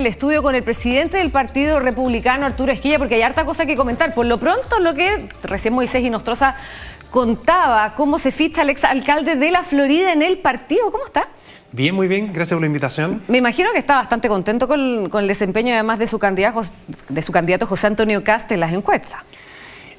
El estudio con el presidente del Partido Republicano, Arturo Esquilla, porque hay harta cosa que comentar. Por lo pronto, lo que recién Moisés Inostroza contaba, cómo se ficha al exalcalde de la Florida en el partido. ¿Cómo está? Bien, muy bien, gracias por la invitación. Me imagino que está bastante contento con el desempeño, además de su candidato José Antonio Kast en las encuestas.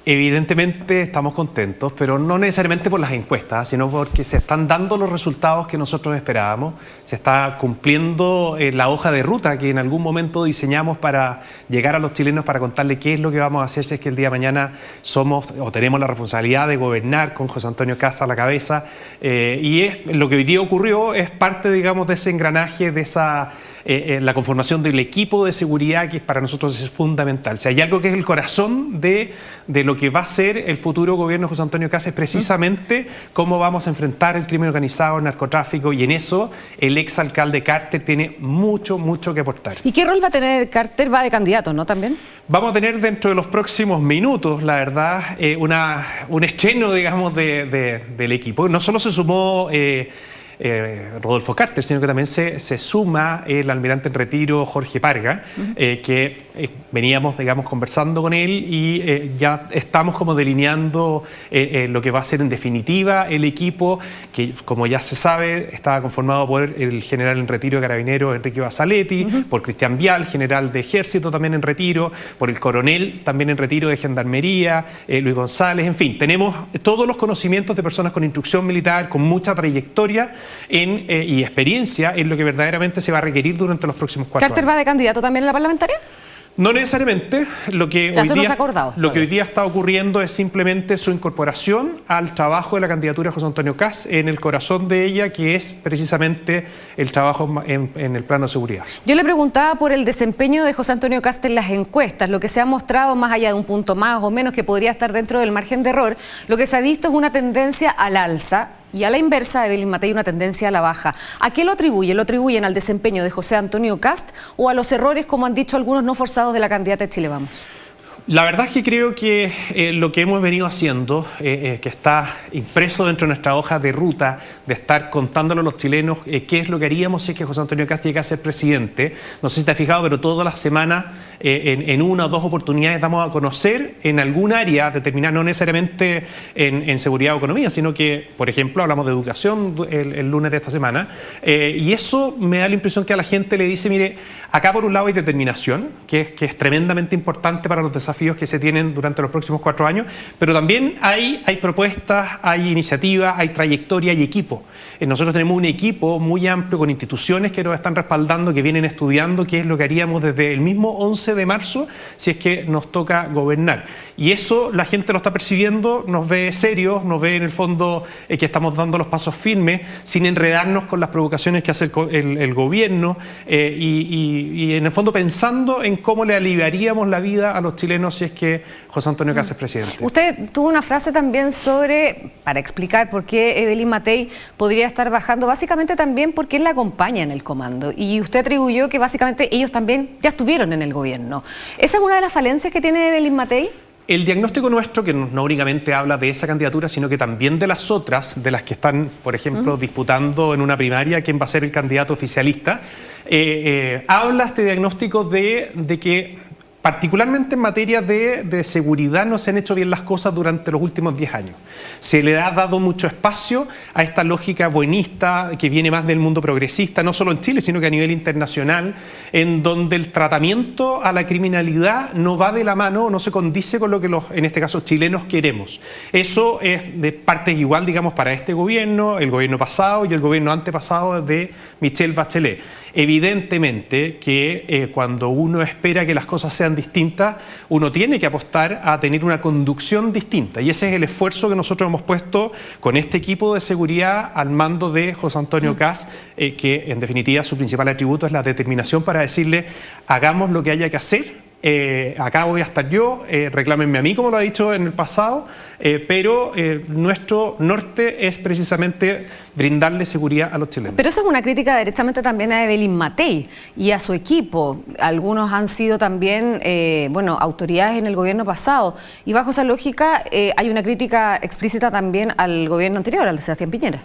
Evidentemente estamos contentos, pero no necesariamente por las encuestas, sino porque se están dando los resultados que nosotros esperábamos. Se está cumpliendo la hoja de ruta que en algún momento diseñamos para llegar a los chilenos, para contarles qué es lo que vamos a hacer si es que el día de mañana somos o tenemos la responsabilidad de gobernar con José Antonio Kast a la cabeza. Lo que hoy día ocurrió es parte, digamos, de ese engranaje, de esa... la conformación del equipo de seguridad, que para nosotros es fundamental. Si hay algo que es el corazón de lo que va a ser el futuro gobierno de José Antonio Kast, es precisamente cómo vamos a enfrentar el crimen organizado, el narcotráfico, y en eso el exalcalde Carter tiene mucho que aportar. ¿Y qué rol va a tener Carter? Va de candidato, ¿no? También. Vamos a tener dentro de los próximos minutos, la verdad, un estreno, digamos, del equipo. No solo se sumó Rodolfo Carter, sino que también se suma el almirante en retiro Jorge Parga, que veníamos, digamos, conversando con él y ya estamos como delineando lo que va a ser en definitiva el equipo, que como ya se sabe estaba conformado por el general en retiro de Carabineros Enrique Basaletti, por Cristian Vial, general de Ejército también en retiro, por el coronel también en retiro de Gendarmería, Luis González, en fin, tenemos todos los conocimientos de personas con instrucción militar, con mucha trayectoria y experiencia en lo que verdaderamente se va a requerir durante los próximos 4 años. ¿Carter va de candidato también en la parlamentaria? No necesariamente. Lo que hoy día está ocurriendo es simplemente su incorporación al trabajo de la candidatura de José Antonio Kast en el corazón de ella, que es precisamente el trabajo en el plano de seguridad. Yo le preguntaba por el desempeño de José Antonio Kast en las encuestas. Lo que se ha mostrado, más allá de un punto más o menos que podría estar dentro del margen de error, lo que se ha visto es una tendencia al alza, y a la inversa, Evelyn Matei, una tendencia a la baja. ¿A qué lo atribuye? ¿Lo atribuyen al desempeño de José Antonio Kast o a los errores, como han dicho algunos, no forzados de la candidata de Chile Vamos? La verdad es que creo que lo que hemos venido haciendo, que está impreso dentro de nuestra hoja de ruta, de estar contándole a los chilenos qué es lo que haríamos si es que José Antonio Kast llega a ser presidente. No sé si te has fijado, pero todas las semanas, en una o dos oportunidades, damos a conocer en algún área determinada, no necesariamente en seguridad o economía, sino que, por ejemplo, hablamos de educación el lunes de esta semana, y eso me da la impresión que a la gente le dice, mire, acá por un lado hay determinación, que es tremendamente importante para los desafíos que se tienen durante los próximos 4 años, pero también hay propuestas, hay iniciativas, hay trayectoria, hay equipo. Nosotros tenemos un equipo muy amplio con instituciones que nos están respaldando, que vienen estudiando qué es lo que haríamos desde el mismo 11 de marzo si es que nos toca gobernar. Y eso la gente lo está percibiendo, nos ve serios, nos ve en el fondo que estamos dando los pasos firmes, sin enredarnos con las provocaciones que hace el gobierno y en el fondo pensando en cómo le aliviaríamos la vida a los chilenos si es que José Antonio Kast es presidente. Usted tuvo una frase también para explicar por qué Evelyn Matei podría estar bajando, básicamente también porque él la acompaña en el comando, y usted atribuyó que básicamente ellos también ya estuvieron en el gobierno. ¿Esa es una de las falencias que tiene Evelyn Matei? El diagnóstico nuestro, que no únicamente habla de esa candidatura, sino que también de las otras, de las que están, por ejemplo, disputando en una primaria quién va a ser el candidato oficialista, habla este diagnóstico de que particularmente en materia de seguridad no se han hecho bien las cosas durante los últimos 10 años. Se le ha dado mucho espacio a esta lógica buenista que viene más del mundo progresista, no solo en Chile, sino que a nivel internacional, en donde el tratamiento a la criminalidad no va de la mano, no se condice con lo que en este caso, chilenos queremos. Eso es de partes igual, digamos, para este gobierno, el gobierno pasado y el gobierno antepasado de Michelle Bachelet. Evidentemente que cuando uno espera que las cosas sean distintas, uno tiene que apostar a tener una conducción distinta, y ese es el esfuerzo que nosotros hemos puesto con este equipo de seguridad al mando de José Antonio Kast, que en definitiva su principal atributo es la determinación para decirle hagamos lo que haya que hacer. Acá voy a estar yo, reclámenme a mí, como lo ha dicho en el pasado, pero nuestro norte es precisamente brindarle seguridad a los chilenos. Pero eso es una crítica directamente también a Evelyn Matei y a su equipo. Algunos han sido también, autoridades en el gobierno pasado, y bajo esa lógica hay una crítica explícita también al gobierno anterior, al de Sebastián Piñera.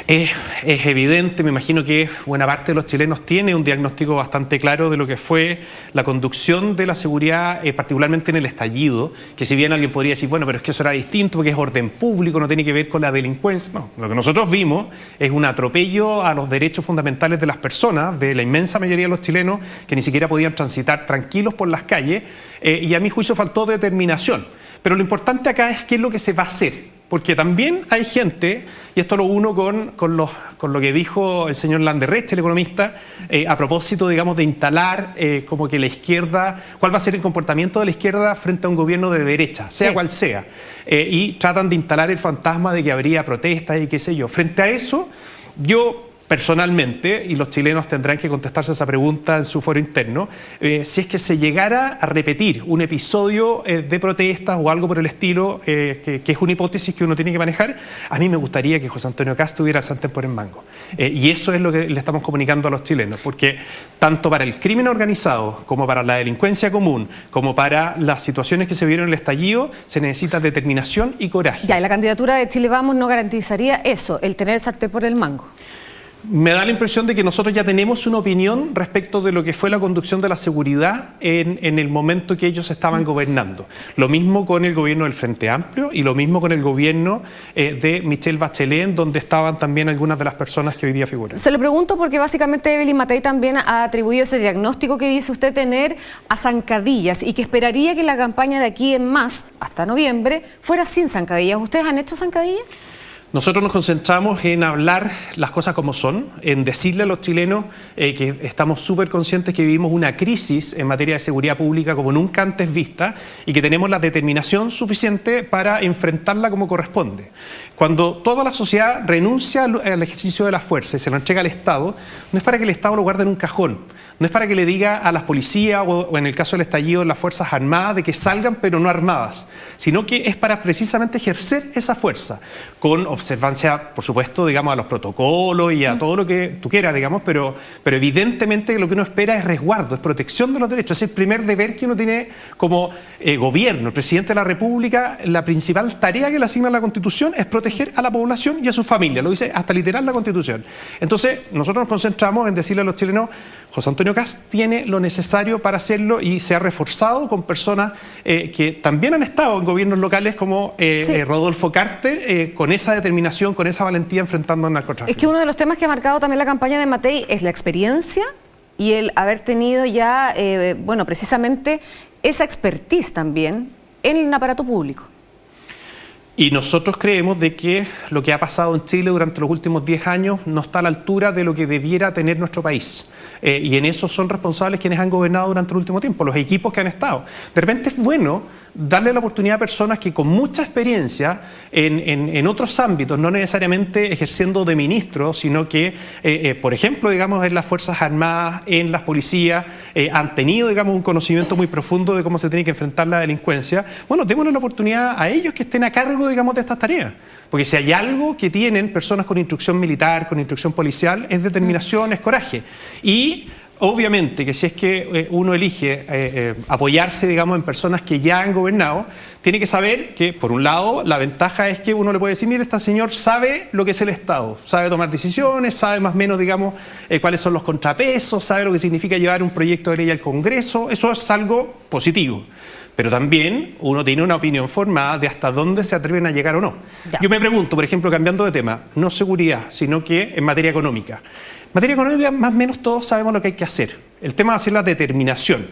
Es evidente, me imagino que buena parte de los chilenos tiene un diagnóstico bastante claro de lo que fue la conducción de la seguridad, particularmente en el estallido, que si bien alguien podría decir, bueno, pero es que eso era distinto porque es orden público, no tiene que ver con la delincuencia. No, lo que nosotros vimos es un atropello a los derechos fundamentales de las personas, de la inmensa mayoría de los chilenos, que ni siquiera podían transitar tranquilos por las calles, y a mi juicio faltó determinación. Pero lo importante acá es qué es lo que se va a hacer. Porque también hay gente, y esto lo uno con lo que dijo el señor Landerrecht, el economista, a propósito, digamos, de instalar como que la izquierda, cuál va a ser el comportamiento de la izquierda frente a un gobierno de derecha, sea cual sea. Y tratan de instalar el fantasma de que habría protestas y qué sé yo. Frente a eso, yo personalmente, y los chilenos tendrán que contestarse esa pregunta en su foro interno, si es que se llegara a repetir un episodio de protestas o algo por el estilo, que es una hipótesis que uno tiene que manejar, a mí me gustaría que José Antonio Kast tuviera el sartén por el mango. Y eso es lo que le estamos comunicando a los chilenos, porque tanto para el crimen organizado, como para la delincuencia común, como para las situaciones que se vieron en el estallido, se necesita determinación y coraje. Ya, y la candidatura de Chile Vamos no garantizaría eso, el tener el sartén por el mango. Me da la impresión de que nosotros ya tenemos una opinión respecto de lo que fue la conducción de la seguridad en el momento que ellos estaban gobernando. Lo mismo con el gobierno del Frente Amplio y lo mismo con el gobierno de Michelle Bachelet, donde estaban también algunas de las personas que hoy día figuran. Se lo pregunto porque básicamente Evelyn Matei también ha atribuido ese diagnóstico que dice usted tener a zancadillas y que esperaría que la campaña de aquí en más, hasta noviembre, fuera sin zancadillas. ¿Ustedes han hecho zancadillas? Nosotros nos concentramos en hablar las cosas como son, en decirle a los chilenos que estamos súper conscientes que vivimos una crisis en materia de seguridad pública como nunca antes vista y que tenemos la determinación suficiente para enfrentarla como corresponde. Cuando toda la sociedad renuncia al ejercicio de la fuerza y se lo entrega al Estado, no es para que el Estado lo guarde en un cajón, no es para que le diga a las policías o en el caso del estallido las Fuerzas Armadas de que salgan pero no armadas, sino que es para precisamente ejercer esa fuerza con observancia, por supuesto, digamos, a los protocolos y a todo lo que tú quieras, digamos, pero evidentemente lo que uno espera es resguardo, es protección de los derechos, es el primer deber que uno tiene como gobierno. El presidente de la República, la principal tarea que le asigna la Constitución es proteger a la población y a sus familias, lo dice hasta literal la Constitución. Entonces, nosotros nos concentramos en decirle a los chilenos, José Antonio Kast tiene lo necesario para hacerlo y se ha reforzado con personas que también han estado en gobiernos locales como Rodolfo Carter, con esa determinación, con esa valentía enfrentando al narcotráfico. Es que uno de los temas que ha marcado también la campaña de Matei es la experiencia y el haber tenido ya, bueno, precisamente esa expertise también en el aparato público. Y nosotros creemos de que lo que ha pasado en Chile durante los últimos 10 años no está a la altura de lo que debiera tener nuestro país. Y en eso son responsables quienes han gobernado durante el último tiempo, los equipos que han estado. De repente es bueno darle la oportunidad a personas que con mucha experiencia en otros ámbitos, no necesariamente ejerciendo de ministros, sino que, por ejemplo, digamos, en las Fuerzas Armadas, en las policías, han tenido, digamos, un conocimiento muy profundo de cómo se tiene que enfrentar la delincuencia. Bueno, démosle la oportunidad a ellos que estén a cargo, digamos, de estas tareas. Porque si hay algo que tienen personas con instrucción militar, con instrucción policial, es determinación, es coraje. Y obviamente que si es que uno elige apoyarse, digamos, en personas que ya han gobernado, tiene que saber que, por un lado, la ventaja es que uno le puede decir, mire, este señor sabe lo que es el Estado, sabe tomar decisiones, sabe más o menos, digamos, cuáles son los contrapesos, sabe lo que significa llevar un proyecto de ley al Congreso, eso es algo positivo. Pero también uno tiene una opinión formada de hasta dónde se atreven a llegar o no. Ya. Yo me pregunto, por ejemplo, cambiando de tema, no seguridad, sino que en materia económica. En materia económica, más o menos todos sabemos lo que hay que hacer. El tema va a ser la determinación.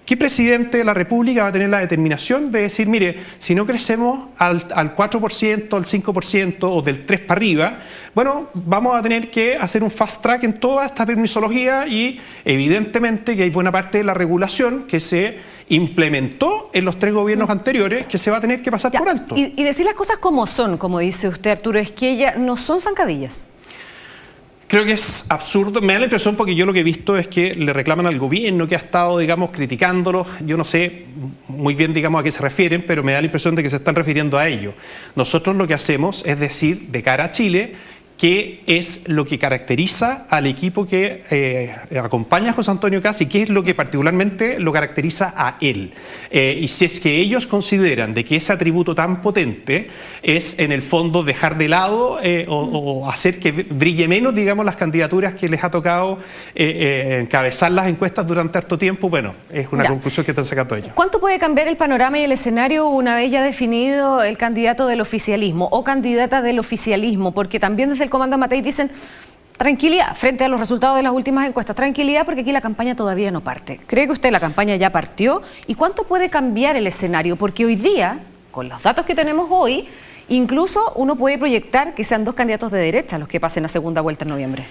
¿Qué presidente de la República va a tener la determinación de decir, mire, si no crecemos al 4%, al 5% o del 3% para arriba, bueno, vamos a tener que hacer un fast track en toda esta permisología y evidentemente que hay buena parte de la regulación que se implementó en los 3 gobiernos anteriores que se va a tener que pasar por alto. Y decir las cosas como son, como dice usted, Arturo, es que ellas no son zancadillas. Creo que es absurdo, me da la impresión porque yo lo que he visto es que le reclaman al gobierno que ha estado, digamos, criticándolo. Yo no sé muy bien, digamos, a qué se refieren, pero me da la impresión de que se están refiriendo a ello. Nosotros lo que hacemos es decir, de cara a Chile, qué es lo que caracteriza al equipo que acompaña a José Antonio Kast y qué es lo que particularmente lo caracteriza a él. Y si es que ellos consideran de que ese atributo tan potente es en el fondo dejar de lado o hacer que brille menos, digamos, las candidaturas que les ha tocado encabezar las encuestas durante harto tiempo, bueno, es una conclusión que están sacando ellos. ¿Cuánto puede cambiar el panorama y el escenario una vez ya definido el candidato del oficialismo o candidata del oficialismo? Porque también desde el Comando Matei dicen tranquilidad frente a los resultados de las últimas encuestas. Tranquilidad porque aquí la campaña todavía no parte. ¿Cree que usted la campaña ya partió? ¿Y cuánto puede cambiar el escenario? Porque hoy día, con los datos que tenemos hoy, incluso uno puede proyectar que sean dos candidatos de derecha los que pasen a segunda vuelta en noviembre.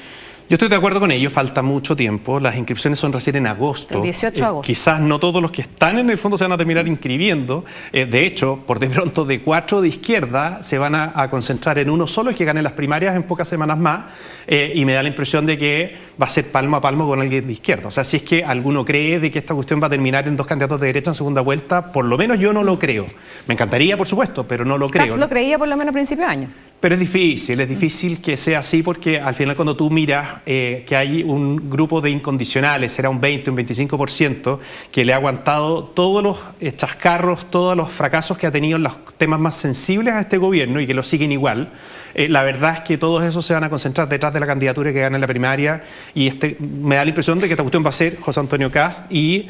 Yo estoy de acuerdo con ello, falta mucho tiempo, las inscripciones son recién en agosto. El 18 de agosto. Quizás no todos los que están en el fondo se van a terminar inscribiendo. De hecho, por de pronto, de 4 de izquierda se van a concentrar en uno solo, el que gane las primarias en pocas semanas más, y me da la impresión de que va a ser palmo a palmo con alguien de izquierda. O sea, si es que alguno cree de que esta cuestión va a terminar en dos candidatos de derecha en segunda vuelta, por lo menos yo no lo creo. Me encantaría, por supuesto, pero no lo creo. Kast lo creía por lo menos a principio de año. Pero es difícil que sea así porque al final cuando tú miras que hay un grupo de incondicionales, será un 20, un 25%, que le ha aguantado todos los chascarros, todos los fracasos que ha tenido en los temas más sensibles a este gobierno y que lo siguen igual, la verdad es que todos esos se van a concentrar detrás de la candidatura que gana en la primaria y me da la impresión de que esta cuestión va a ser José Antonio Kast y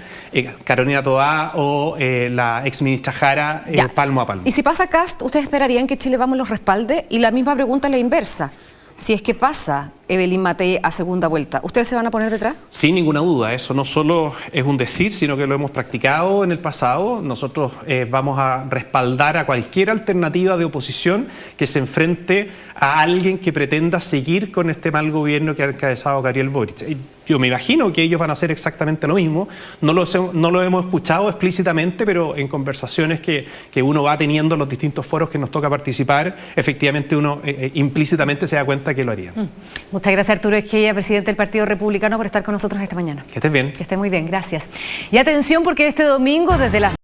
Carolina Toá o la exministra Jara palmo a palmo. Y si pasa Kast, ¿ustedes esperarían que Chile Vamos los respalde? Y la misma pregunta es la inversa. Si es que pasa Evelyn Matei a segunda vuelta, ¿ustedes se van a poner detrás? Sin ninguna duda, eso no solo es un decir, sino que lo hemos practicado en el pasado. Nosotros vamos a respaldar a cualquier alternativa de oposición que se enfrente a alguien que pretenda seguir con este mal gobierno que ha encabezado Gabriel Boric. Yo me imagino que ellos van a hacer exactamente lo mismo. No lo hemos escuchado explícitamente, pero en conversaciones que uno va teniendo en los distintos foros que nos toca participar, efectivamente uno implícitamente se da cuenta que lo harían. Muchas gracias, Arturo Esquella, presidente del Partido Republicano, por estar con nosotros esta mañana. Que estés bien. Que esté muy bien, gracias. Y atención porque este domingo desde las